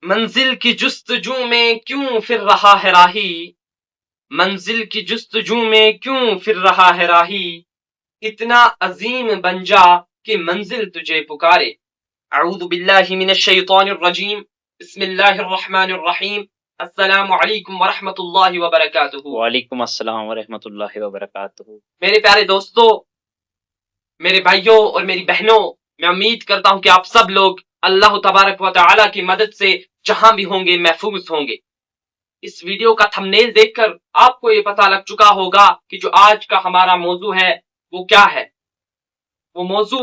मंजिल की जुस्तजू में क्यों फिर रहा है राही, मंजिल की जुस्तजू में क्यों फिर रहा है राही, इतना अजीम बन जा कि मंजिल तुझे पुकारे। अऊज़ु बिल्लाहि मिनश शैतानिर रजीम, बिस्मिल्लाहिर रहमानिर रहीम, अस्सलामु अलैकुम व रहमतुल्लाहि व बरकातुहू। वालेकुम अस्सलाम व रहमतुल्लाहि व बरकातुहू। मेरे प्यारे दोस्तों, मेरे भाइयों और मेरी बहनों, मैं उम्मीद करता हूं कि आप सब लोग अल्लाह तबारक व तआला की मदद से जहां भी होंगे महफूज होंगे। इस वीडियो का थंबनेल देखकर आपको ये पता लग चुका होगा कि जो आज का हमारा मौजू है वो क्या है। वो मौजू,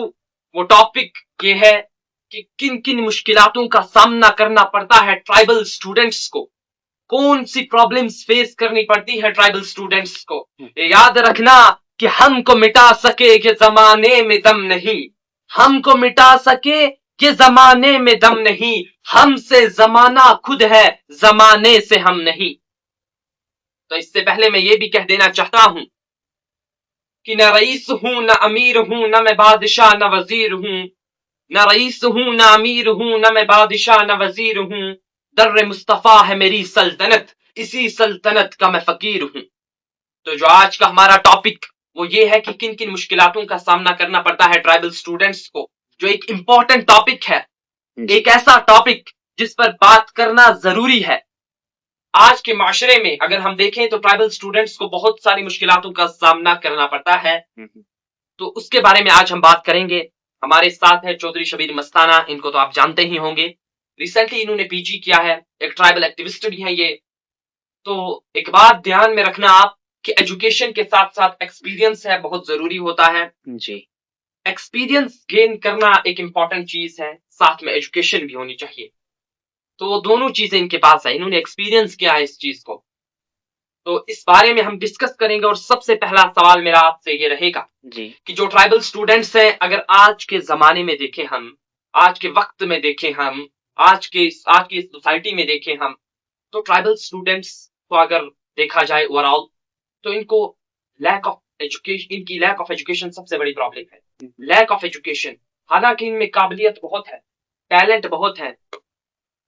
वो टॉपिक ये है कि किन किन मुश्किलातों का सामना करना पड़ता है ट्राइबल स्टूडेंट्स को, कौन सी प्रॉब्लम्स फेस करनी पड़ती है ट्राइबल स्टूडेंट्स को। ये याद रखना कि हमको मिटा सके ये जमाने में दम नहीं, हमको मिटा सके ये जमाने में दम नहीं, हमसे जमाना खुद है, जमाने से हम नहीं। तो इससे पहले मैं ये भी कह देना चाहता हूं कि न रईस हूं, न अमीर हूं, न मैं बादशाह न वजीर हूं, न रईस हूं, न अमीर हूं, न मैं बादशाह न वजीर हूं, दर्रे मुस्तफा है मेरी सल्तनत, इसी सल्तनत का मैं फकीर हूं। तो जो आज का हमारा टॉपिक वो ये है कि किन किन मुश्किलातों का सामना करना पड़ता है ट्राइबल स्टूडेंट्स को, जो एक इंपॉर्टेंट टॉपिक है, एक ऐसा टॉपिक जिस पर बात करना जरूरी है। आज के माशरे में अगर हम देखें तो ट्राइबल स्टूडेंट्स को बहुत सारी मुश्किलातों का सामना करना पड़ता है, तो उसके बारे में आज हम बात करेंगे। हमारे साथ है चौधरी शबीर मस्ताना, इनको तो आप जानते ही होंगे, रिसेंटली इन्होंने पीजी किया है, एक ट्राइबल एक्टिविस्ट भी है ये। तो एक बात ध्यान में रखना आप कि एजुकेशन के साथ साथ एक्सपीरियंस है बहुत जरूरी होता है जी। एक्सपीरियंस गेन करना एक इंपॉर्टेंट चीज है, साथ में एजुकेशन भी होनी चाहिए। तो दोनों चीजें इनके पास है, इन्होंने एक्सपीरियंस किया है इस चीज को। तो इस बारे में हम डिस्कस करेंगे और सबसे पहला सवाल मेरा आपसे ये रहेगा जी। कि जो ट्राइबल स्टूडेंट्स हैं, अगर आज के जमाने में देखें हम, आज के वक्त में देखें हम, आज की सोसाइटी में देखें हम, तो ट्राइबल स्टूडेंट्स को अगर देखा जाए ओवरऑल तो इनको लैक ऑफ एजुकेशन, इनकी लैक ऑफ एजुकेशन सबसे बड़ी प्रॉब्लम है। लैक ऑफ एजुकेशन, हालांकि इनमें काबिलियत बहुत है, टैलेंट बहुत है।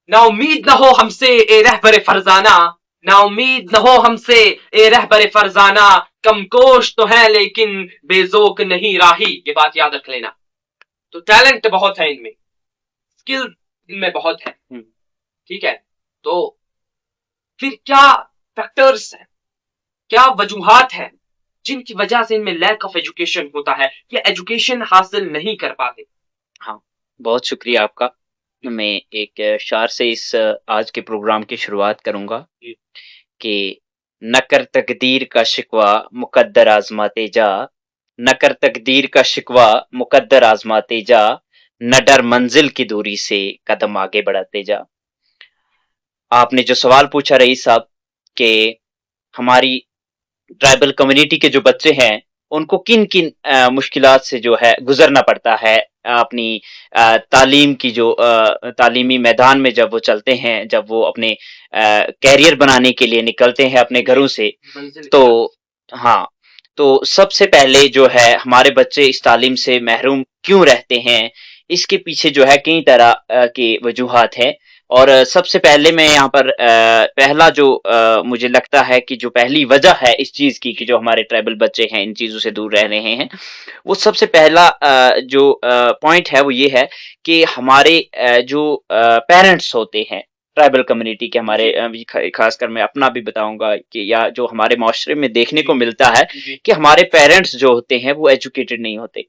ना उम्मीद न हो हमसे ए रहबरे फरजाना, ना उम्मीद न हो हमसे ए रहबरे फरजाना, कम कोश तो है लेकिन बेजोक नहीं राही। ये बात याद रख लेना। तो टैलेंट बहुत है इनमें, स्किल इनमें बहुत है, ठीक है। तो फिर क्या फैक्टर्स हैं, क्या वजूहात हैं जिनकी वजह से इनमें लैक ऑफ एजुकेशन होता है, या एजुकेशन हासिल नहीं कर पाते। हाँ, बहुत शुक्रिया आपका। मैं एक शार से इस आज के प्रोग्राम की शुरुआत करूंगा कि न कर तकदीर का शिकवा मुकद्दर आजमाते जा, न कर तकदीर का शिकवा मुकद्दर आजमाते जा, न डर मंजिल की दूरी से कदम आगे बढ़ाते जा। आपने जो सवाल पूछा रईस साहब कि हमारी ट्राइबल कम्युनिटी के जो बच्चे हैं उनको किन किन मुश्किलात से जो है गुजरना पड़ता है अपनी तालीम की जो तालीमी मैदान में जब वो चलते हैं, जब वो अपने कैरियर बनाने के लिए निकलते हैं अपने घरों से। तो हाँ, तो सबसे पहले जो है हमारे बच्चे इस तालीम से महरूम क्यों रहते हैं, इसके पीछे जो है कई तरह के वजूहात हैं। और सबसे पहले मैं यहाँ पर पहला जो मुझे लगता है कि जो पहली वजह है इस चीज की कि जो हमारे ट्राइबल बच्चे हैं इन चीजों से दूर रह रहे हैं, वो सबसे पहला जो पॉइंट है वो ये है कि हमारे जो पेरेंट्स होते हैं ट्राइबल कम्युनिटी के, हमारे खासकर मैं अपना भी बताऊंगा कि या जो हमारे माशरे में देखने को मिलता है कि हमारे पेरेंट्स जो होते हैं वो एजुकेटेड नहीं होते,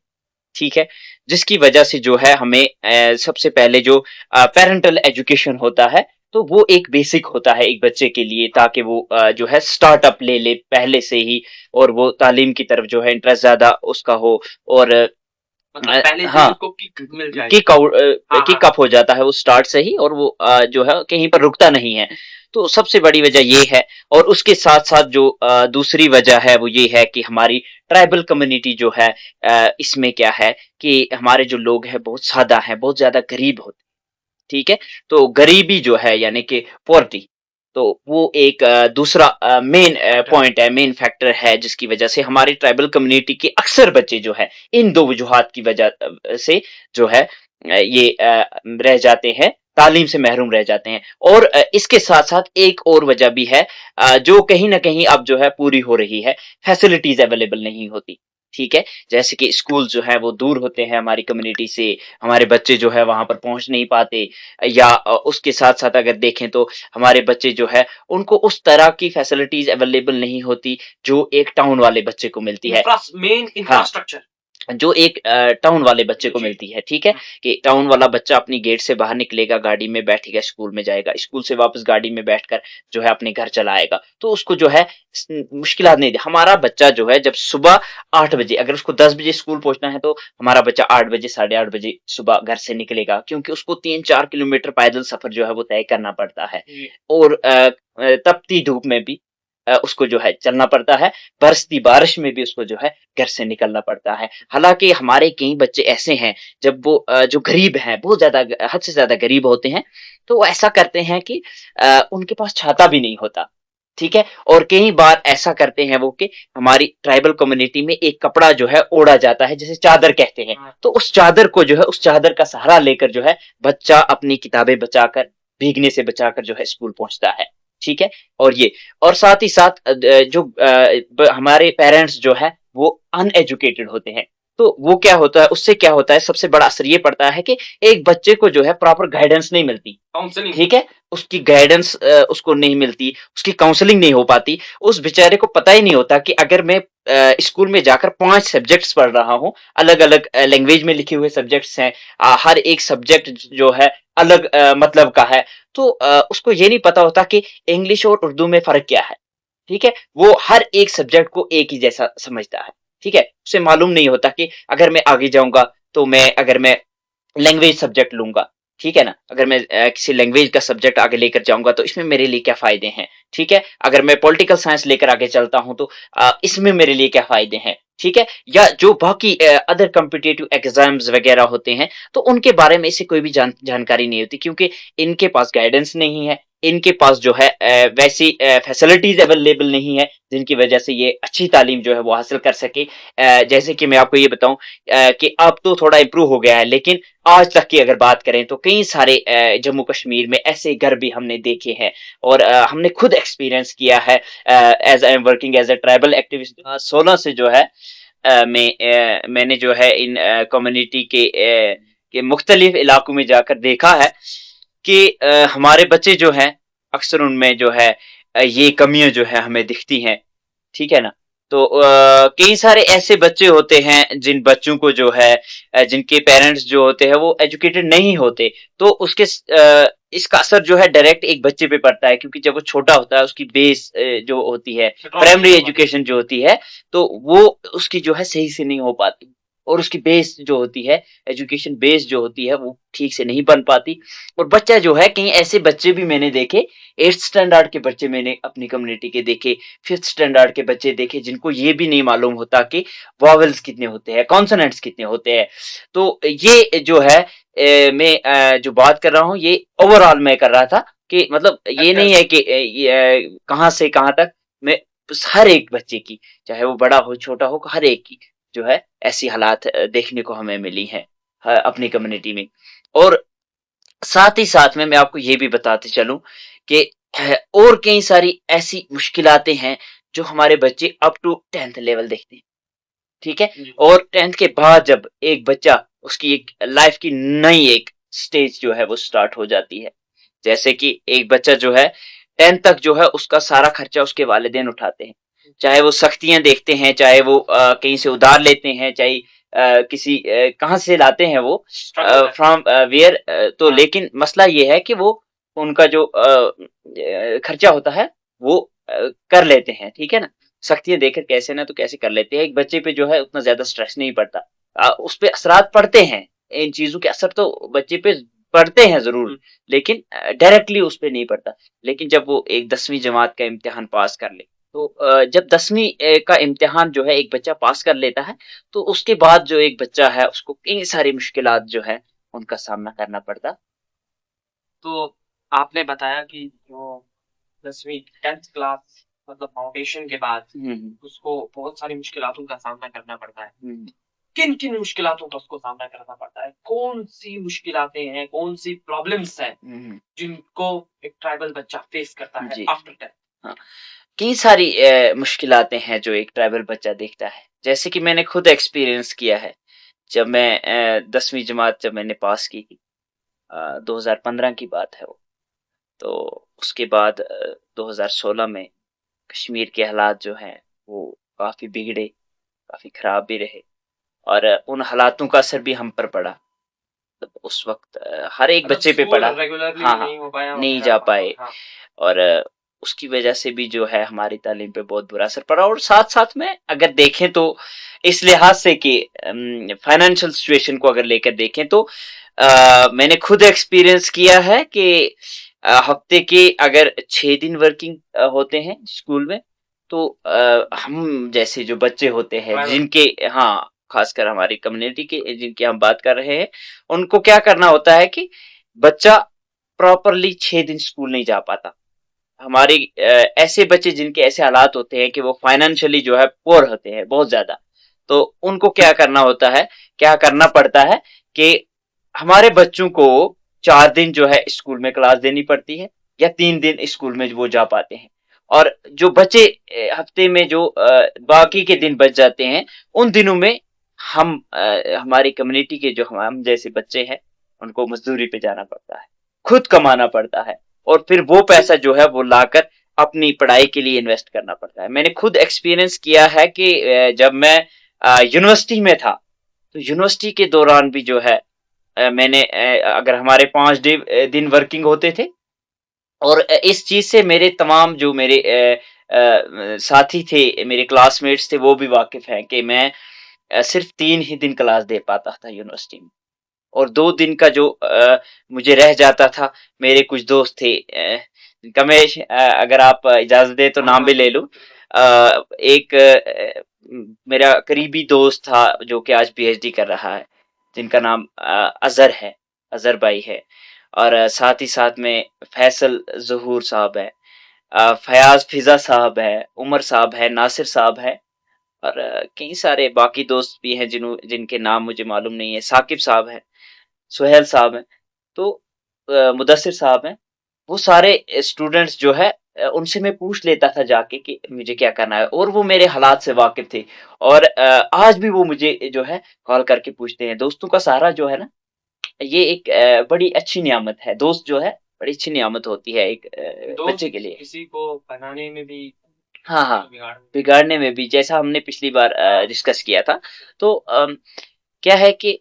ठीक है। जिसकी वजह से जो है हमें सबसे पहले जो पेरेंटल एजुकेशन होता है तो वो एक बेसिक होता है एक बच्चे के लिए, ताकि वो जो है स्टार्टअप ले ले पहले से ही, और वो तालीम की तरफ जो है इंटरेस्ट ज्यादा उसका हो, और पहले से हाँ, उसको किक मिल जाए, किक अप हो जाता है वो स्टार्ट से ही, और वो जो है कहीं पर रुकता नहीं है। तो सबसे बड़ी वजह ये है। और उसके साथ साथ जो दूसरी वजह है वो ये है कि हमारी ट्राइबल कम्युनिटी जो है इसमें क्या है कि हमारे जो लोग हैं बहुत सादा हैं, बहुत ज्यादा गरीब होते हैं, ठीक है। तो गरीबी जो है यानी कि पॉवर्टी, तो वो एक दूसरा मेन पॉइंट है, मेन फैक्टर है जिसकी वजह से हमारी ट्राइबल कम्युनिटी के अक्सर बच्चे जो है इन दो वजूहात की वजह से जो है ये रह जाते हैं तालीम से महरूम रह जाते हैं। और इसके साथ साथ एक और वजह भी है, जो कहीं ना कहीं अब जो है पूरी हो रही है, फैसिलिटीज अवेलेबल नहीं होती। ठीक है, जैसे कि स्कूल जो है वो दूर होते हैं हमारी कम्युनिटी से, हमारे बच्चे जो है वहां पर पहुंच नहीं पाते, या उसके साथ साथ अगर देखें तो हमारे बच्चे जो है उनको उस तरह की फैसिलिटीज अवेलेबल नहीं होती जो एक टाउन वाले बच्चे को मिलती है। मेन हाँ, इंफ्रास्ट्रक्चर जो एक टाउन वाले बच्चे को जी मिलती है। ठीक है, कि टाउन वाला बच्चा अपनी गेट से बाहर निकलेगा, गाड़ी में बैठेगा, स्कूल में जाएगा, स्कूल से वापस गाड़ी में बैठकर जो है अपने घर चला आएगा, तो उसको जो है मुश्किलात नहीं। हमारा बच्चा जो है जब सुबह 8 बजे, अगर उसको 10 बजे स्कूल पहुंचना है, तो हमारा बच्चा 8 बजे, 8:30 बजे सुबह घर से निकलेगा, क्योंकि उसको 3-4 किलोमीटर पैदल सफर जो है वो तय करना पड़ता है। जी और तपती धूप में भी उसको जो है चलना पड़ता है, बरसती बारिश में भी उसको जो है घर से निकलना पड़ता है। हालांकि हमारे कई बच्चे ऐसे हैं, जब वो जो गरीब हैं, बहुत ज्यादा हद से ज्यादा गरीब होते हैं, तो वो ऐसा करते हैं कि उनके पास छाता भी नहीं होता। ठीक है, और कई बार ऐसा करते हैं वो कि हमारी ट्राइबल कम्युनिटी में एक कपड़ा जो है ओढ़ा जाता है, जैसे चादर कहते हैं, तो उस चादर को जो है, उस चादर का सहारा लेकर जो है बच्चा अपनी किताबें बचाकर, भीगने से बचाकर जो है स्कूल पहुंचता है। ठीक है, और ये, और साथ ही साथ जो हमारे पेरेंट्स जो है वो अनएजुकेटेड होते हैं, तो वो क्या होता है, उससे क्या होता है, सबसे बड़ा असर ये पड़ता है कि एक बच्चे को जो है प्रॉपर गाइडेंस नहीं मिलती। काउंसलिंग ठीक है, उसकी गाइडेंस उसको नहीं मिलती, उसकी काउंसलिंग नहीं हो पाती। उस बेचारे को पता ही नहीं होता कि अगर मैं स्कूल में जाकर 5 सब्जेक्ट्स पढ़ रहा हूँ, अलग अलग लैंग्वेज में लिखे हुए सब्जेक्ट्स हैं, हर एक सब्जेक्ट जो है अलग मतलब का है, तो उसको ये नहीं पता होता कि इंग्लिश और उर्दू में फर्क क्या है। ठीक है, वो हर एक सब्जेक्ट को एक ही जैसा समझता है। ठीक है, उसे मालूम नहीं होता कि अगर मैं आगे जाऊंगा, तो अगर मैं लैंग्वेज सब्जेक्ट लूंगा, ठीक है ना, अगर मैं किसी लैंग्वेज का सब्जेक्ट आगे लेकर जाऊंगा तो इसमें मेरे लिए क्या फायदे हैं। ठीक है, अगर मैं पॉलिटिकल साइंस लेकर आगे चलता हूं, तो इसमें मेरे लिए क्या फायदे हैं। ठीक है, या जो बाकी अदर कॉम्पिटिटिव एग्जाम्स वगैरह होते हैं, तो उनके बारे में इसे कोई भी जानकारी नहीं होती, क्योंकि इनके पास गाइडेंस नहीं है, इनके पास जो है वैसी फैसिलिटीज अवेलेबल नहीं है जिनकी वजह से ये अच्छी तालीम जो है वो हासिल कर सके। जैसे कि मैं आपको ये बताऊं कि अब तो थोड़ा इम्प्रूव हो गया है, लेकिन आज तक की अगर बात करें तो कई सारे जम्मू कश्मीर में ऐसे घर भी हमने देखे हैं, और हमने खुद एक्सपीरियंस किया है, as I am working as a tribal activist 16 से जो है मैंने जो है इन कम्युनिटी के मुख्तलिफ इलाकों में जाकर देखा है कि हमारे बच्चे जो हैं, अक्सर उनमें जो है ये कमियां जो है हमें दिखती हैं। ठीक है ना, तो कई सारे ऐसे बच्चे होते हैं जिन बच्चों को जो है जिनके पेरेंट्स जो होते हैं वो एजुकेटेड नहीं होते, तो उसके इसका असर जो है डायरेक्ट एक बच्चे पे पड़ता है, क्योंकि जब वो छोटा होता है उसकी बेस जो होती है, प्राइमरी एजुकेशन जो होती है, तो वो उसकी जो है सही से नहीं हो पाती, और उसकी बेस जो होती है, एजुकेशन बेस जो होती है, वो ठीक से नहीं बन पाती। और बच्चा जो है, कहीं ऐसे बच्चे भी मैंने देखे, 8th स्टैंडर्ड के बच्चे मैंने अपनी कम्युनिटी के देखे, 5th स्टैंडर्ड के बच्चे देखे, जिनको ये भी नहीं मालूम होता कि वॉवेल्स कितने होते हैं, कॉन्सोनेंट्स कितने होते हैं। तो ये जो है मैं जो बात कर रहा हूँ, ये ओवरऑल मैं कर रहा था, कि मतलब ये नहीं है कि कहाँ से कहाँ तक, मैं हर एक बच्चे की, चाहे वो बड़ा हो छोटा हो, हर एक की जो है ऐसी हालात देखने को हमें मिली हैं अपनी कम्युनिटी में। और साथ ही साथ में मैं आपको ये भी बताते चलूं कि और कई सारी ऐसी मुश्किलातें हैं जो हमारे बच्चे अप टू 10th लेवल देखते हैं। ठीक है, और 10th के बाद जब एक बच्चा, उसकी एक लाइफ की नई एक स्टेज जो है वो स्टार्ट हो जाती है। जैसे कि एक बच्चा जो है 10th तक जो है उसका सारा खर्चा उसके वालिदैन उठाते हैं, चाहे वो सख्तियां देखते हैं, चाहे वो कहीं से उधार लेते हैं, चाहे किसी कहाँ से लाते हैं वो, फ्रॉम वेयर, तो लेकिन मसला ये है कि वो उनका जो खर्चा होता है वो कर लेते हैं। ठीक है ना, सख्तियां देकर कैसे ना तो कैसे कर लेते हैं, एक बच्चे पे जो है उतना ज्यादा स्ट्रेस नहीं पड़ता। उस पे असरात पड़ते हैं, इन चीजों के असर तो बच्चे पे पढ़ते हैं जरूर, लेकिन डायरेक्टली उस पे नहीं पड़ता। लेकिन जब वो एक 10वीं जमात का इम्तिहान पास कर ले, तो जब 10वीं का इम्तिहान जो है एक बच्चा पास कर लेता है, तो उसके बाद जो एक बच्चा है उसको कई सारी मुश्किलात जो है उनका सामना करना पड़ता। तो आपने बताया कि जो 10वीं 10th क्लास मतलब फाउंडेशन के बाद हम्म उसको बहुत सारी मुश्किलातों का सामना करना पड़ता है। हम्म किन किन मुश्किलातों का उसको सामना करना पड़ता है, कौन सी मुश्किलातें हैं, कौन सी प्रॉब्लम्स हैं जिनको एक ट्राइबल बच्चा फेस करता है जी आफ्टर 10th। हाँ, कई सारी मुश्किलातें हैं जो एक ट्राइबल बच्चा देखता है। जैसे कि मैंने खुद एक्सपीरियंस किया है जब मैं 10वीं जमात जब मैंने पास की थी, 2015 की बात है वो। तो उसके बाद 2016 में कश्मीर के हालात जो हैं वो काफी बिगड़े, काफी खराब भी रहे, और उन हालातों का असर भी हम पर पड़ा। तो उस वक्त हर एक मतलब बच्चे पे स्कूल पड़ा। रेगुलरली हाँ हाँ, नहीं हो पाया नहीं वगैरह जा पाए, मतलब, हाँ। और उसकी वजह से भी जो है हमारी तालीम पे बहुत बुरा असर पड़ा। और साथ साथ में अगर देखें तो इस लिहाज से कि फाइनेंशियल सिचुएशन को अगर लेकर देखें तो मैंने खुद एक्सपीरियंस किया है कि हफ्ते के अगर 6 दिन वर्किंग होते हैं स्कूल में, तो हम जैसे जो बच्चे होते हैं ट्राइबल, जिनके, हाँ, खासकर हमारी कम्युनिटी के जिनकी हम बात कर रहे हैं, उनको क्या करना होता है कि बच्चा प्रॉपरली 6 दिन स्कूल नहीं जा पाता। हमारे ऐसे बच्चे जिनके ऐसे हालात होते हैं कि वो फाइनेंशियली जो है पुअर होते हैं बहुत ज्यादा, तो उनको क्या करना होता है, क्या करना पड़ता है कि हमारे बच्चों को 4 दिन जो है स्कूल में क्लास देनी पड़ती है, या 3 दिन स्कूल में वो जा पाते हैं। और जो बचे हफ्ते में जो बाकी के दिन बच जाते हैं, उन दिनों में हम हमारी कम्युनिटी के जो हम जैसे बच्चे हैं उनको मजदूरी पे जाना पड़ता है, खुद कमाना पड़ता है, और फिर वो पैसा जो है वो लाकर अपनी पढ़ाई के लिए इन्वेस्ट करना पड़ता है। मैंने खुद एक्सपीरियंस किया है कि जब मैं यूनिवर्सिटी में था, तो यूनिवर्सिटी के दौरान भी जो है मैंने अगर हमारे 5 दिन वर्किंग होते थे, और इस चीज से मेरे तमाम जो मेरे साथी थे, मेरे क्लासमेट्स थे, वो भी वाकिफ हैं कि मैं सिर्फ 3 ही दिन क्लास दे पाता था यूनिवर्सिटी में, और 2 दिन का जो मुझे रह जाता था, मेरे कुछ दोस्त थे, जिनका मैं अगर आप इजाजत दे तो हाँ नाम भी हाँ ले लूं। एक मेरा करीबी दोस्त था जो कि आज पीएचडी कर रहा है, जिनका नाम अजहर है, अजहर भाई है। और साथ ही साथ में फैसल जहूर साहब है, फयाज फिजा साहब है, उमर साहब है, नासिर साहब है, और कई सारे बाकी दोस्त भी हैं जिनके नाम मुझे मालूम नहीं है, साकिब साहब है, सुहेल साहब हैं, तो मुदस्सिर साहब हैं। वो सारे स्टूडेंट्स जो है उनसे मैं पूछ लेता था जाके कि मुझे क्या करना है, और वो मेरे हालात से वाकिफ थे। और आज भी वो मुझे जो है कॉल करके पूछते हैं। दोस्तों का सहारा जो है ना, ये एक बड़ी अच्छी नियामत है। दोस्त जो है बड़ी अच्छी नियामत होती है एक दोस्त बच्चे के लिए। किसी को बनाने में भी, हाँ हाँ, बिगाड़ में भी। बिगाड़ने में भी, जैसा हमने पिछली बार डिस्कस किया था। तो क्या है कि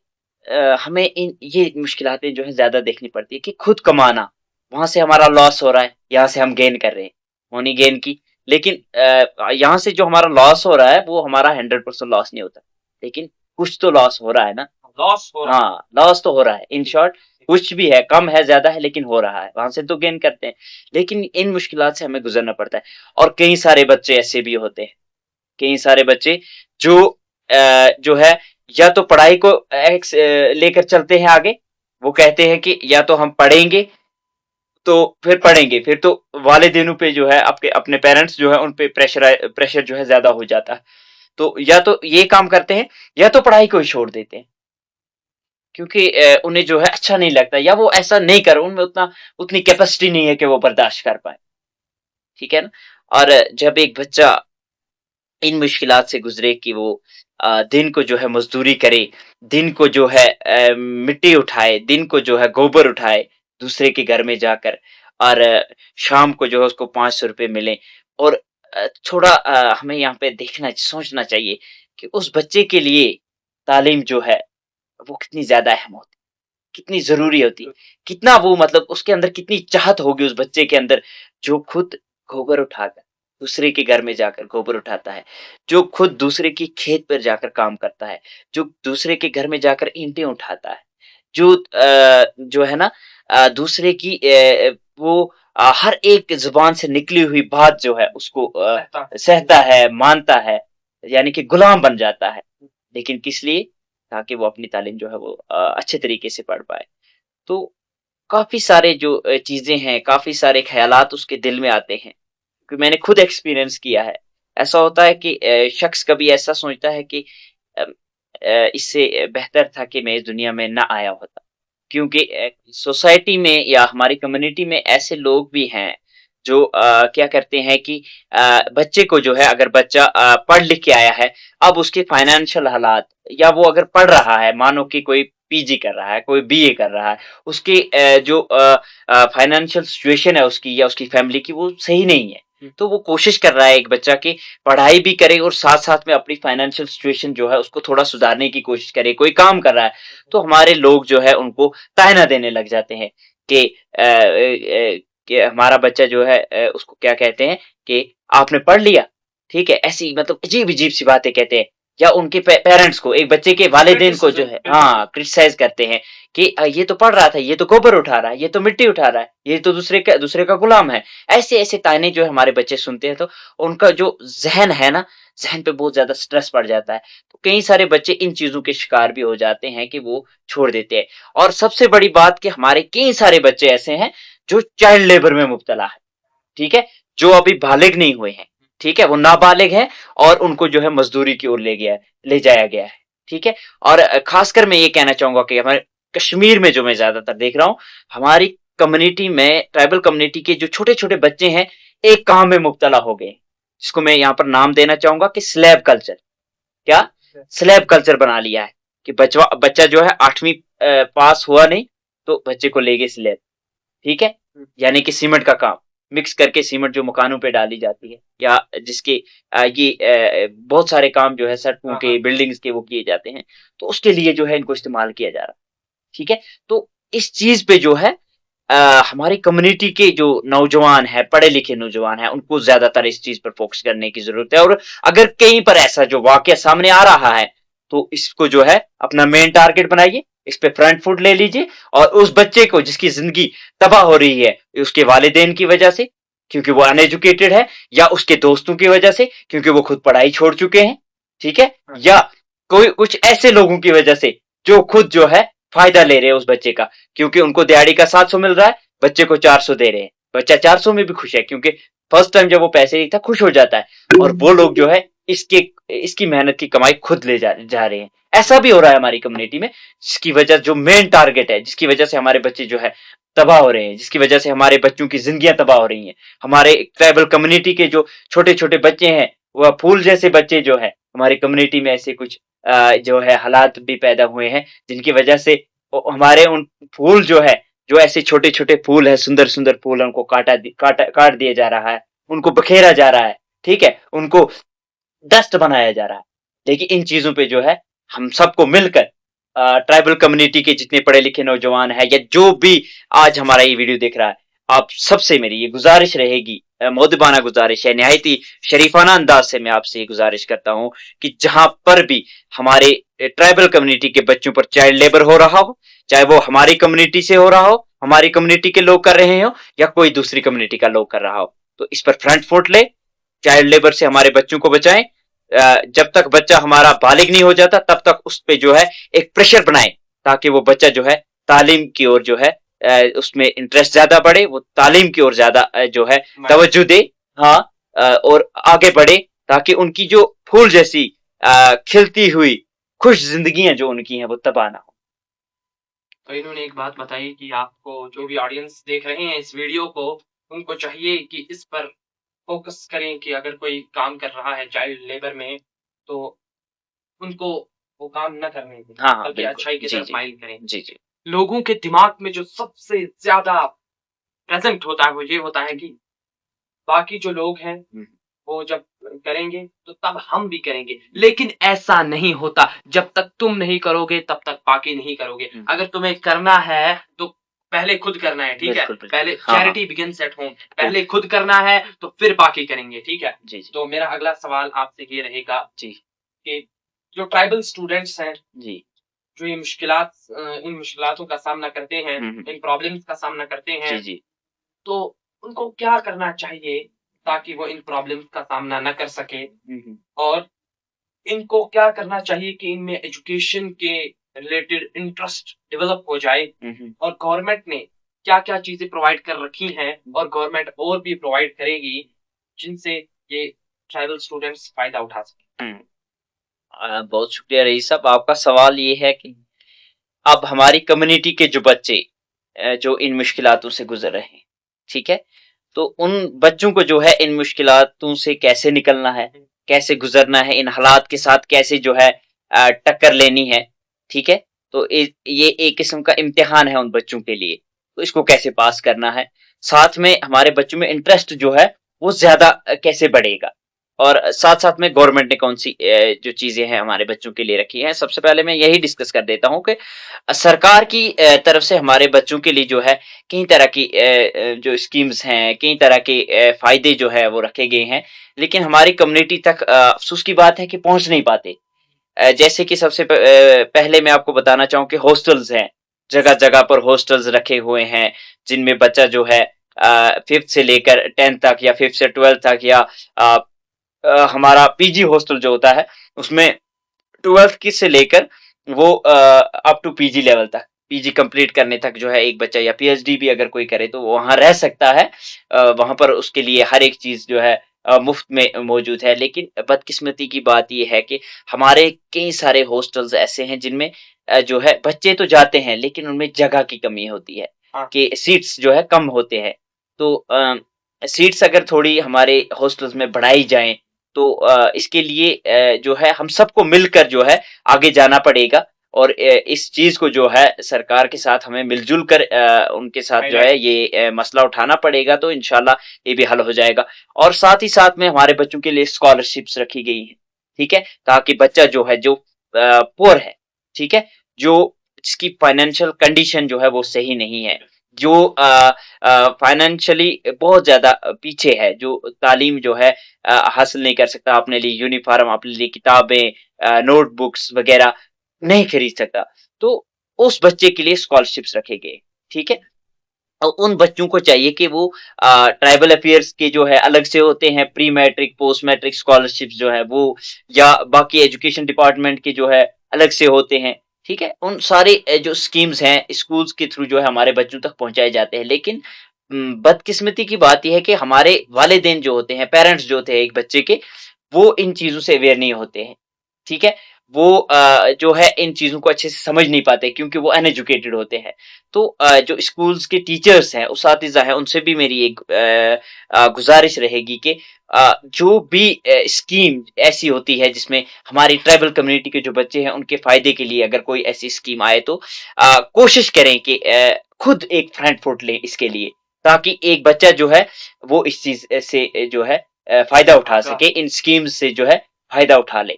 हमें इन ये मुश्किलातें जो है ज्यादा देखनी पड़ती है कि खुद कमाना, वहां से हमारा लॉस हो रहा है, यहाँ से हम गेन कर रहे हैं, होनी गेन की। लेकिन यहाँ से जो हमारा लॉस हो रहा है वो हमारा 100% लॉस नहीं होता, लेकिन कुछ तो लॉस हो रहा है ना। लॉस हो रहा हाँ, लॉस तो हो रहा है, इन शॉर्ट कुछ भी है, कम है ज्यादा है, लेकिन हो रहा है, वहां से तो गेन करते हैं। लेकिन इन मुश्किलात से हमें गुजरना पड़ता है। और कई सारे बच्चे ऐसे भी होते हैं, कई सारे बच्चे जो जो है या तो पढ़ाई को लेकर चलते हैं आगे, वो कहते हैं कि या तो हम पढ़ेंगे, तो फिर पढ़ेंगे, फिर तो वालिदैनों पे जो है आपके अपने पेरेंट्स जो है उन पे प्रेशर जो है ज्यादा हो जाता है। तो या तो ये काम करते हैं, या तो पढ़ाई को ही छोड़ देते हैं, क्योंकि उन्हें जो है अच्छा नहीं लगता, या वो ऐसा नहीं कर, उनमें उतनी कैपेसिटी नहीं है कि वो बर्दाश्त कर पाए। ठीक है ना। और जब एक बच्चा इन मुश्किलात से गुजरे कि वो दिन को जो है मजदूरी करे, दिन को जो है मिट्टी उठाए, दिन को जो है गोबर उठाए दूसरे के घर में जाकर, और शाम को जो है उसको 500 रुपये मिले। और थोड़ा हमें यहाँ पे देखना सोचना चाहिए कि उस बच्चे के लिए तालीम जो है वो कितनी ज्यादा अहम होती, कितनी जरूरी होती, कितना वो मतलब उसके अंदर कितनी चाहत होगी उस बच्चे के अंदर, जो खुद गोबर उठाकर दूसरे के घर में जाकर गोबर उठाता है, जो खुद दूसरे की खेत पर जाकर काम करता है, जो दूसरे के घर में जाकर ईंटें उठाता है, जो जो है ना दूसरे की वो हर एक जुबान से निकली हुई बात जो है उसको सहता है, मानता है, यानी कि गुलाम बन जाता है। लेकिन किस लिए? ताकि वो अपनी तालीम जो है वो अच्छे तरीके से पढ़ पाए। तो काफ़ी सारे जो चीज़ें हैं, काफ़ी सारे ख़्यालात उसके दिल में आते हैं, क्योंकि मैंने खुद एक्सपीरियंस किया है। ऐसा होता है कि शख्स कभी ऐसा सोचता है कि इससे बेहतर था कि मैं इस दुनिया में ना आया होता। क्योंकि सोसाइटी में या हमारी कम्युनिटी में ऐसे लोग भी हैं जो क्या करते हैं कि बच्चे को जो है, अगर बच्चा पढ़ लिख के आया है, अब उसके फाइनेंशियल हालात, या वो अगर पढ़ रहा है, मानो कि कोई पीजी कर रहा है, कोई बीए कर रहा है, उसके जो फाइनेंशियल सिचुएशन है उसकी या उसकी फैमिली की, वो सही नहीं है। तो वो कोशिश कर रहा है एक बच्चा कि पढ़ाई भी करे और साथ साथ में अपनी फाइनेंशियल सिचुएशन जो है उसको थोड़ा सुधारने की कोशिश करे, कोई काम कर रहा है, तो हमारे लोग जो है उनको ताना देने लग जाते हैं कि कि हमारा बच्चा जो है उसको क्या कहते हैं कि आपने पढ़ लिया, ठीक है, ऐसी मतलब अजीब अजीब सी बातें कहते हैं। या उनके पेरेंट्स को, एक बच्चे के वालिदैन को जो है हाँ क्रिटिसाइज करते हैं कि ये तो पढ़ रहा था, ये तो गोबर उठा रहा है, ये तो मिट्टी उठा रहा है, ये तो दूसरे का गुलाम है। ऐसे ऐसे ताने जो है हमारे बच्चे सुनते हैं, तो उनका जो जहन है ना, जहन पे बहुत ज्यादा स्ट्रेस पड़ जाता है। तो कई सारे बच्चे इन चीजों के शिकार भी हो जाते हैं कि वो छोड़ देते हैं। और सबसे बड़ी बात कि हमारे कई सारे बच्चे ऐसे हैं जो चाइल्ड लेबर में मुब्तला है, ठीक है, जो अभी बालिग नहीं हुए हैं, ठीक है, वो नाबालिग है और उनको जो है मजदूरी की ओर ले जाया गया है, ठीक है। और खासकर मैं ये कहना चाहूंगा कि हमारे कश्मीर में जो मैं ज्यादातर देख रहा हूँ, हमारी कम्युनिटी में, ट्राइबल कम्युनिटी के जो छोटे छोटे बच्चे हैं, एक काम में मुब्तला हो गए, जिसको मैं यहाँ पर नाम देना चाहूंगा कि स्लैब कल्चर। क्या? स्लैब कल्चर बना लिया है कि बच्चा जो है 8वीं पास हुआ नहीं तो बच्चे को ले गए स्लैब, ठीक है, यानी कि सीमेंट का काम मिक्स करके, सीमेंट जो मकानों पे डाली जाती है, या जिसके ये बहुत सारे काम जो है सड़कों के, बिल्डिंग्स के वो किए जाते हैं, तो उसके लिए जो है इनको इस्तेमाल किया जा रहा है, ठीक है। तो इस चीज पे जो है हमारी कम्युनिटी के जो नौजवान है, पढ़े लिखे नौजवान है, उनको ज्यादातर इस चीज पर फोकस करने की जरूरत है। और अगर कहीं पर ऐसा जो वाकया सामने आ रहा है, तो इसको जो है अपना मेन टारगेट बनाइए, इस पे फ्रंट फुट ले लीजिए, और उस बच्चे को जिसकी जिंदगी तबाह हो रही है उसके वालिदैन की वजह से, क्योंकि वो अनएजुकेटेड है, या उसके दोस्तों की वजह से क्योंकि वो खुद पढ़ाई छोड़ चुके हैं, ठीक है, या कोई कुछ ऐसे लोगों की वजह से जो खुद जो है फायदा ले रहे हैं उस बच्चे का, क्योंकि उनको दिहाड़ी का 700 मिल रहा है, बच्चे को 400 दे रहे हैं, बच्चा 400 में भी खुश है क्योंकि फर्स्ट टाइम जब वो पैसे ही था खुश हो जाता है, और वो लोग जो है इसके इसकी मेहनत की कमाई खुद ले जा रहे हैं। ऐसा भी हो रहा है हमारी कम्युनिटी में, जिसकी वजह, जो मेन टारगेट है, जिसकी वजह से हमारे बच्चे जो है तबाह हो रहे हैं, जिसकी वजह से हमारे बच्चों की जिंदगियां तबाह हो रही हैं। हमारे ट्राइबल कम्युनिटी के जो छोटे छोटे बच्चे हैं, वह फूल जैसे बच्चे जो है हमारी कम्युनिटी में, ऐसे कुछ जो है हालात भी पैदा हुए हैं, जिनकी वजह से हमारे उन फूल जो है, जो ऐसे छोटे छोटे फूल है, सुंदर सुंदर फूल, उनको काट दिया जा रहा है, उनको बखेरा जा रहा है, ठीक है, उनको डस्ट बनाया जा रहा है। लेकिन इन चीजों पे जो है हम सबको मिलकर, ट्राइबल कम्युनिटी के जितने पढ़े लिखे नौजवान है, या जो भी आज हमारा ये वीडियो देख रहा है, आप सबसे मेरी ये गुजारिश रहेगी, मोदबाना गुजारिश है, निहायत ही शरीफाना अंदाज से मैं आपसे ये गुजारिश करता हूँ कि जहां पर भी हमारे ट्राइबल कम्युनिटी के बच्चों पर चाइल्ड लेबर हो रहा हो, चाहे वो हमारी कम्युनिटी से हो रहा हो, हमारी कम्युनिटी के लोग कर रहे हो, या कोई दूसरी कम्युनिटी का लोग कर रहा हो, तो इस पर फ्रंट फुट ले, चाइल्ड लेबर से हमारे बच्चों को बचाएं। जब तक बच्चा हमारा बालिग नहीं हो जाता तब तक उस पे जो है एक प्रेशर बनाएं, ताकि वो बच्चा जो है तालीम की ओर जो है उसमें इंटरेस्ट ज्यादा बढ़े, वो तालीम की ओर ज्यादा जो है तवज्जो दे, हाँ, और आगे बढ़े, ताकि उनकी जो फूल जैसी खिलती हुई खुश जिंदगियां जो उनकी हैं वो तबाह ना हो। तो इन्होंने एक बात बताई कि आपको, जो भी ऑडियंस देख रहे हैं इस वीडियो को, उनको चाहिए कि इस पर फोकस करें कि अगर कोई काम कर रहा है चाइल्ड लेबर में, तो उनको वो काम न करने दें, हाँ हाँ बल्कि बिल्कुल, अच्छाई की जी तरफ जी, माइल करें। जी जी, लोगों के दिमाग में जो सबसे ज्यादा प्रेजेंट होता है वो ये होता है कि बाकी जो लोग हैं वो जब करेंगे तो तब हम भी करेंगे, लेकिन ऐसा नहीं होता। जब तक तुम नहीं करोगे तब तक बाकी नहीं करोगे। अगर तुम्हें करना है तो पहले खुद करना है, ठीक है, बिल्कुल बिल्कुल, पहले हाँ हाँ, चैरिटी बिगिंस एट होम, पहले खुद करना है तो फिर बाकी करेंगे, ठीक है। जी जी, तो मेरा अगला सवाल आपसे ये रहेगा जी कि जो ट्राइबल स्टूडेंट्स हैं, जी, जो ये मुश्किलात इन मुश्किलातों का सामना करते हैं, इन प्रॉब्लम्स का सामना करते हैं, जी जी, तो उनको क्या करना चाहिए ताकि वो इन प्रॉब्लम्स का सामना न कर सके, और इनको क्या करना चाहिए कि इनमें एजुकेशन के रिलेटेड इंटरेस्ट डेवलप हो जाए, और गवर्नमेंट ने क्या क्या चीजें प्रोवाइड कर रखी हैं और गवर्नमेंट और भी प्रोवाइड करेगी जिनसे ये ट्राइबल स्टूडेंट्स फायदा उठा सके। बहुत शुक्रिया रईस साहब। आपका सवाल ये है कि अब हमारी कम्युनिटी के जो बच्चे जो इन मुश्किलातों से गुजर रहे हैं, ठीक है, तो उन बच्चों को जो है इन मुश्किलातों से कैसे निकलना है, कैसे गुजरना है, इन हालात के साथ कैसे जो है टक्कर लेनी है, ठीक है। तो ये एक किस्म का इम्तिहान है उन बच्चों के लिए, तो इसको कैसे पास करना है, साथ में हमारे बच्चों में इंटरेस्ट जो है वो ज्यादा कैसे बढ़ेगा, और साथ साथ में गवर्नमेंट ने कौन सी जो चीजें हैं हमारे बच्चों के लिए रखी हैं। सबसे पहले मैं यही डिस्कस कर देता हूँ कि सरकार की तरफ से हमारे बच्चों के लिए जो है कई तरह की जो स्कीम्स हैं, कई तरह के फायदे जो है वो रखे गए हैं, लेकिन हमारी कम्युनिटी तक अफसोस की बात है कि पहुंच नहीं पाते। जैसे कि सबसे पहले मैं आपको बताना चाहूँ कि हॉस्टल्स हैं, जगह जगह पर हॉस्टल्स रखे हुए हैं, जिनमें बच्चा जो है फिफ्थ से लेकर 10th तक या फिफ्थ से 12th तक, या हमारा पीजी हॉस्टल जो होता है उसमें 12th की से लेकर वो अप टू पीजी लेवल तक, पीजी कंप्लीट करने तक जो है एक बच्चा, या पीएचडी भी अगर कोई करे तो वो वहां रह सकता है। वहां पर उसके लिए हर एक चीज जो है मुफ्त में मौजूद है। लेकिन बदकिस्मती की बात यह है कि हमारे कई सारे हॉस्टल्स ऐसे हैं जिनमें जो है बच्चे तो जाते हैं लेकिन उनमें जगह की कमी होती है, कि सीट्स जो है कम होते हैं। तो सीट्स अगर थोड़ी हमारे हॉस्टल्स में बढ़ाई जाएं तो इसके लिए जो है हम सबको मिलकर जो है आगे जाना पड़ेगा, और इस चीज को जो है सरकार के साथ हमें मिलजुल कर उनके साथ जो है ये मसला उठाना पड़ेगा, तो इंशाल्लाह ये भी हल हो जाएगा। और साथ ही साथ में हमारे बच्चों के लिए स्कॉलरशिप्स रखी गई हैं, ठीक है, ताकि बच्चा जो है जो पुअर है, ठीक है, जो जिसकी फाइनेंशियल कंडीशन जो है वो सही नहीं है, जो फाइनेंशियली बहुत ज्यादा पीछे है, जो तालीम जो है हासिल नहीं कर सकता, अपने लिए यूनिफॉर्म, अपने लिए किताबें, नोटबुक्स वगैरह नहीं खरीद सकता, तो उस बच्चे के लिए स्कॉलरशिप्स रखे गए, ठीक है। और उन बच्चों को चाहिए कि वो ट्राइबल अफेयर्स के जो है अलग से होते हैं, pre matric post matric scholarship जो है वो, या बाकी एजुकेशन डिपार्टमेंट के जो है अलग से होते हैं, ठीक है। उन सारे जो स्कीम्स हैं स्कूल्स के थ्रू जो है हमारे बच्चों तक पहुंचाए जाते हैं। लेकिन बदकिस्मती की बात यह है कि हमारे वालिदैन जो होते हैं, पेरेंट्स जो होते हैं एक बच्चे के, वो इन चीजों से अवेयर नहीं होते हैं, ठीक है। वो जो है इन चीजों को अच्छे से समझ नहीं पाते क्योंकि वो अनएजुकेटेड होते हैं। तो जो स्कूल्स के टीचर्स हैं, उसातिज़ा हैं, उनसे भी मेरी एक गुजारिश रहेगी कि जो भी स्कीम ऐसी होती है जिसमें हमारी ट्राइबल कम्युनिटी के जो बच्चे हैं उनके फायदे के लिए अगर कोई ऐसी स्कीम आए तो कोशिश करें कि खुद एक फ्रंट फुट लें इसके लिए, ताकि एक बच्चा जो है वो इस चीज से जो है फायदा उठा सके, इन स्कीम्स से जो है फायदा उठा ले।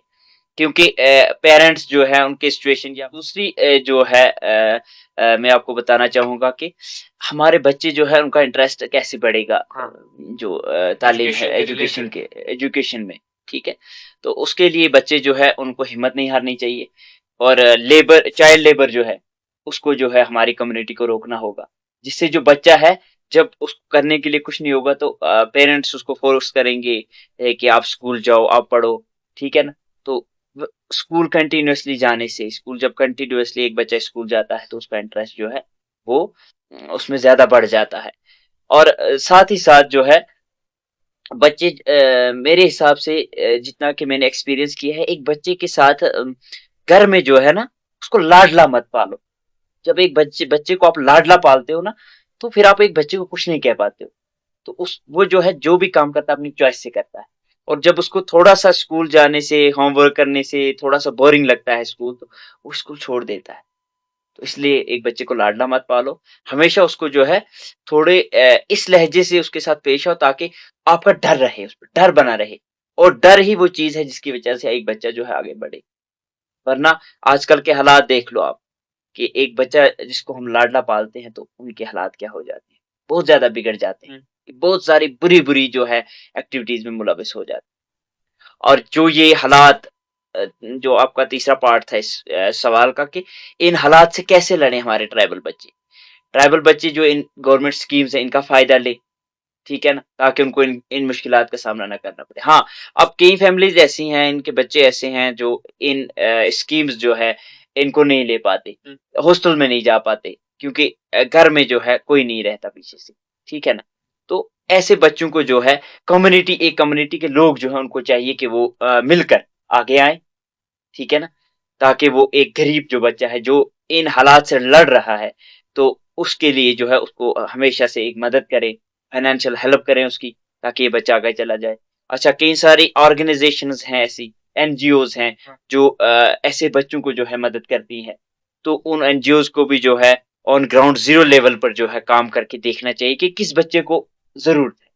क्योंकि पेरेंट्स जो है उनके सिचुएशन, या दूसरी जो है मैं आपको बताना चाहूंगा कि हमारे बच्चे जो है उनका इंटरेस्ट कैसे बढ़ेगा, हाँ, जो तालीम है एजुकेशन में, ठीक है। तो उसके लिए बच्चे जो है उनको हिम्मत नहीं हारनी चाहिए, और लेबर चाइल्ड लेबर जो है उसको जो है हमारी कम्युनिटी को रोकना होगा, जिससे जो बच्चा है जब उसको करने के लिए कुछ नहीं होगा तो पेरेंट्स उसको फोर्स करेंगे कि आप स्कूल जाओ, आप पढ़ो, ठीक है ना। तो स्कूल कंटिन्यूअसली जाने से, स्कूल जब कंटिन्यूअसली एक बच्चा स्कूल जाता है तो उसका इंटरेस्ट जो है वो उसमें ज्यादा बढ़ जाता है। और साथ ही साथ जो है बच्चे मेरे हिसाब से जितना कि मैंने एक्सपीरियंस किया है, एक बच्चे के साथ घर में जो है ना उसको लाडला मत पालो। जब एक बच्चे बच्चे को आप लाडला पालते हो ना, तो फिर आप एक बच्चे को कुछ नहीं कह पाते हो। तो उस वो जो है जो भी काम करता है अपनी चॉइस से करता है, और जब उसको थोड़ा सा स्कूल जाने से, होमवर्क करने से थोड़ा सा बोरिंग लगता है स्कूल, तो वो स्कूल छोड़ देता है। तो इसलिए एक बच्चे को लाडला मत पालो, हमेशा उसको जो है थोड़े इस लहजे से उसके साथ पेश आओ ताकि आपका डर रहे, उस पर डर बना रहे, और डर ही वो चीज है जिसकी वजह से एक बच्चा जो है आगे बढ़े। वरना आजकल के हालात देख लो आप, कि एक बच्चा जिसको हम लाडला पालते हैं तो उनके हालात क्या हो जाते हैं, बहुत ज्यादा बिगड़ जाते हैं, बहुत सारी बुरी बुरी जो है एक्टिविटीज में मुलविस हो जाते हैं। और जो ये हालात जो आपका तीसरा पार्ट था इस सवाल का, कि इन हालात से कैसे लड़े हमारे ट्राइबल बच्चे, ट्राइबल बच्चे जो इन गवर्नमेंट स्कीम्स है इनका फायदा ले, ठीक है ना, ताकि उनको इन मुश्किलात का सामना ना करना पड़े। हाँ, अब कई फैमिलीज ऐसी हैं, इनके बच्चे ऐसे हैं जो इन स्कीम्स जो है इनको नहीं ले पाते, हॉस्टल में नहीं जा पाते, क्योंकि घर में जो है कोई नहीं रहता पीछे से, ठीक है ना। तो ऐसे बच्चों को जो है कम्युनिटी, एक कम्युनिटी के लोग जो है उनको चाहिए कि वो मिलकर आगे आए, ठीक है ना, ताकि वो एक गरीब जो बच्चा है जो इन हालात से लड़ रहा है, तो उसके लिए जो है उसको हमेशा से एक मदद करें, फाइनेंशियल हेल्प करें उसकी, ताकि ये बच्चा आगे चला जाए। अच्छा, कई सारी ऑर्गेनाइजेशंस हैं ऐसी, एनजीओज हैं जो ऐसे बच्चों को जो है मदद करती हैं। तो उन एनजीओज को भी जो है ऑन ग्राउंड जीरो लेवल पर जो है काम करके देखना चाहिए कि किस बच्चे को जरूरत है,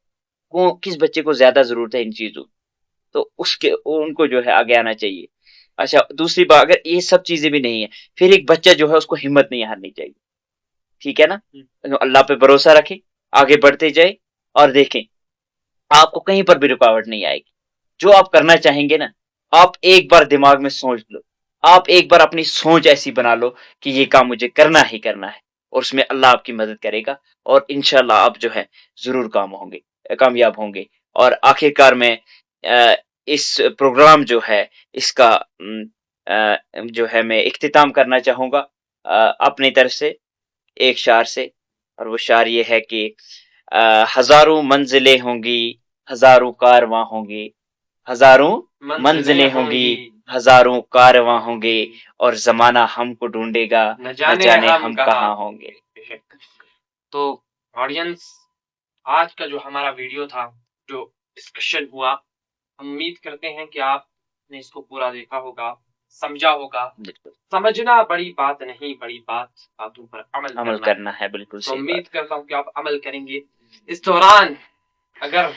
वो किस बच्चे को ज्यादा जरूरत है इन चीजों, तो उसके उनको जो है आगे आना चाहिए। अच्छा, दूसरी बात, अगर ये सब चीजें भी नहीं है, फिर एक बच्चा जो है उसको हिम्मत नहीं हारनी चाहिए, ठीक है ना, तो अल्लाह पे भरोसा रखें, आगे बढ़ते जाए, और देखें आपको कहीं पर भी रुकावट नहीं आएगी। जो आप करना चाहेंगे ना, आप एक बार दिमाग में सोच लो, आप एक बार अपनी सोच ऐसी बना लो कि ये काम मुझे करना ही करना है, और उसमें अल्लाह आपकी मदद करेगा, और इंशाल्लाह आप जो है जरूर कामयाब होंगे। और आखिरकार में अ, इस प्रोग्राम जो है इसका जो है मैं इख्तिताम करना चाहूंगा अपनी तरफ से एक शार से, और वो शार ये है कि हजारों मंजिलें होंगी, हजारों कारवां होंगे, हजारों मंजिलें होंगी, हजारों कारवां होंगे, और जमाना हमको ढूंढेगा, न न जाने जाने हम हम कहाँ कहाँ होंगे। होंगे। तो ऑडियंस, आज का जो हमारा वीडियो था, जो डिस्कशन हुआ, हम उम्मीद करते हैं कि आपने इसको पूरा देखा होगा, समझा होगा। बिल्कुल, समझना बड़ी बात नहीं, बड़ी बात बातों पर अमल अमल करना है। करना है, बिल्कुल तो सही उम्मीद बात। करता हूँ कि आप अमल करेंगे। इस दौरान अगर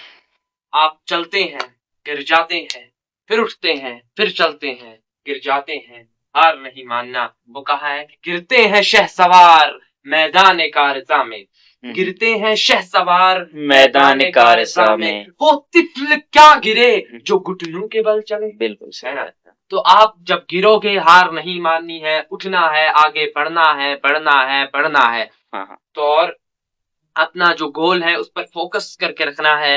आप चलते हैं, गिर जाते हैं, फिर उठते हैं, फिर चलते हैं, गिर जाते हैं, हार नहीं मानना। वो कहा है कि गिरते हैं शहसवार मैदान कारज़ा में, गिरते हैं शहसवार मैदान कारज़ा में, में, वो तिफल क्या गिरे जो घुटनों के बल चले। बिल्कुल है सही ना? बात है। तो आप जब गिरोगे, हार नहीं माननी है, उठना है, आगे बढ़ना है, बढ़ना है, बढ़ना है। हाँ हाँ, तो और अपना जो गोल है उस पर फोकस करके रखना है।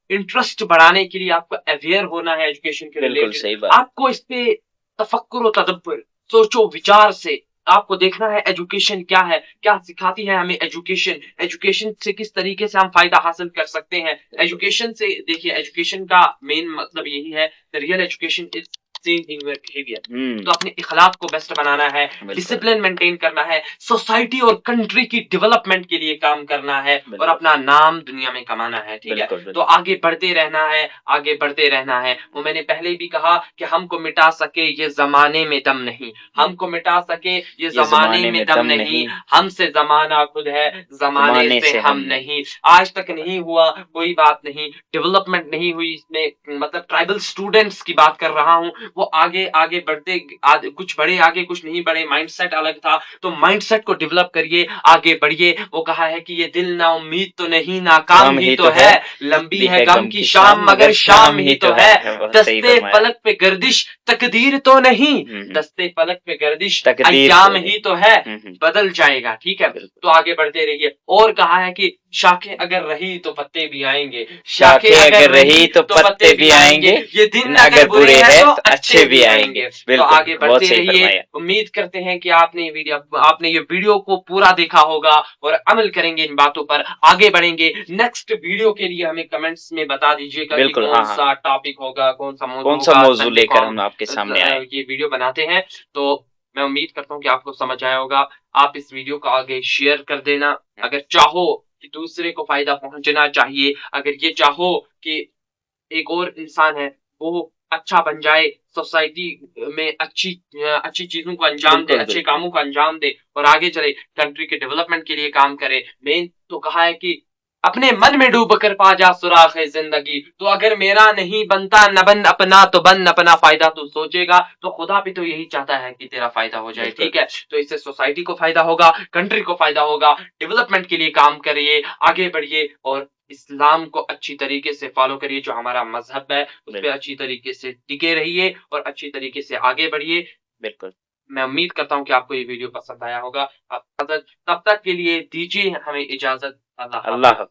इंटरेस्ट बढ़ाने के लिए आपको अवेयर होना है एजुकेशन के बिल्कुल रिलेटेड। सही बात। आपको इस पे तफक्कुर और तदब्बर, सोचो विचार से आपको देखना है एजुकेशन क्या है, क्या सिखाती है हमें एजुकेशन, एजुकेशन से किस तरीके से हम फायदा हासिल कर सकते हैं। एजुकेशन से देखिए, एजुकेशन का मेन मतलब यही है, the real education is seen in your behaviour. तो अपने इखलाक को बेस्ट बनाना है, डिसिप्लिन मेंटेन करना है, सोसाइटी और कंट्री की डेवलपमेंट के लिए काम करना है, और अपना नाम दुनिया में कमाना है। ठीक है, तो आगे बढ़ते रहना है, आगे बढ़ते रहना है। वो मैंने पहले भी कहा कि हमको मिटा सके ये जमाने में दम नहीं, हमको मिटा सके ये जमाने में दम नहीं, हमसे जमाना खुद है, जमाने से हम नहीं। आज तक नहीं हुआ, कोई बात नहीं, डेवलपमेंट नहीं हुई इसमें, मतलब ट्राइबल स्टूडेंट्स की बात कर रहा हूं, वो आगे आगे बढ़ते, कुछ बड़े आगे, कुछ नहीं बढ़े, माइंडसेट अलग था। तो माइंडसेट को डेवलप करिए, आगे बढ़िए। वो कहा है कि ये दिल ना उम्मीद तो नहीं, नाकाम ही तो है, लंबी है गम की शाम मगर शाम ही तो है, दस्ते फलक पे गर्दिश तकदीर तो नहीं, दस्ते फलक पे गर्दिश अय्याम ही तो है, बदल जाएगा। ठीक है, तो आगे बढ़ते रहिए। और कहा है कि शाखें अगर रही तो पत्ते भी आएंगे, शाखें अगर रही तो पत्ते भी आएंगे, ये दिन अगर बुरे हैं तो अच्छे भी आएंगे। तो आगे बढ़ते रहिए। उम्मीद करते हैं कि आपने ये वीडियो को पूरा देखा होगा और अमल करेंगे इन बातों पर, आगे बढ़ेंगे। नेक्स्ट वीडियो के लिए हमें कमेंट्स में बता दीजिएगा कि कौन सा टॉपिक होगा, कौन सा मौजू लेकर हम आपके सामने ये वीडियो बनाते हैं। तो मैं उम्मीद करता हूँ कि आपको समझ आया होगा। आप इस वीडियो को आगे शेयर कर देना, अगर चाहो कि दूसरे को फायदा पहुंचना चाहिए, अगर ये चाहो कि एक और इंसान है वो अच्छा बन जाए, सोसाइटी में अच्छी चीजों को अंजाम दे, अच्छे कामों को अंजाम दे और आगे चले, कंट्री के डेवलपमेंट के लिए काम करे। मेन तो कहा है कि अपने मन में डूब कर पा जा सुराख है जिंदगी। तो अगर मेरा नहीं बनता न बन अपना, तो बन अपना, फायदा तू सोचेगा। तो खुदा भी तो यही चाहता है कि तेरा फायदा हो जाए। ठीक है, तो इससे सोसाइटी को फायदा होगा, कंट्री को फायदा होगा, डेवलपमेंट के लिए काम करिए, आगे बढ़िए, और इस्लाम को अच्छी तरीके से फॉलो करिए, जो हमारा मजहब है उस पर अच्छी तरीके से टिके रहिए और अच्छी तरीके से आगे बढ़िए। बिल्कुल, मैं उम्मीद करता हूँ कि आपको ये वीडियो पसंद आया होगा। तब तक के लिए दीजिए हमें इजाजत। अल्लाह।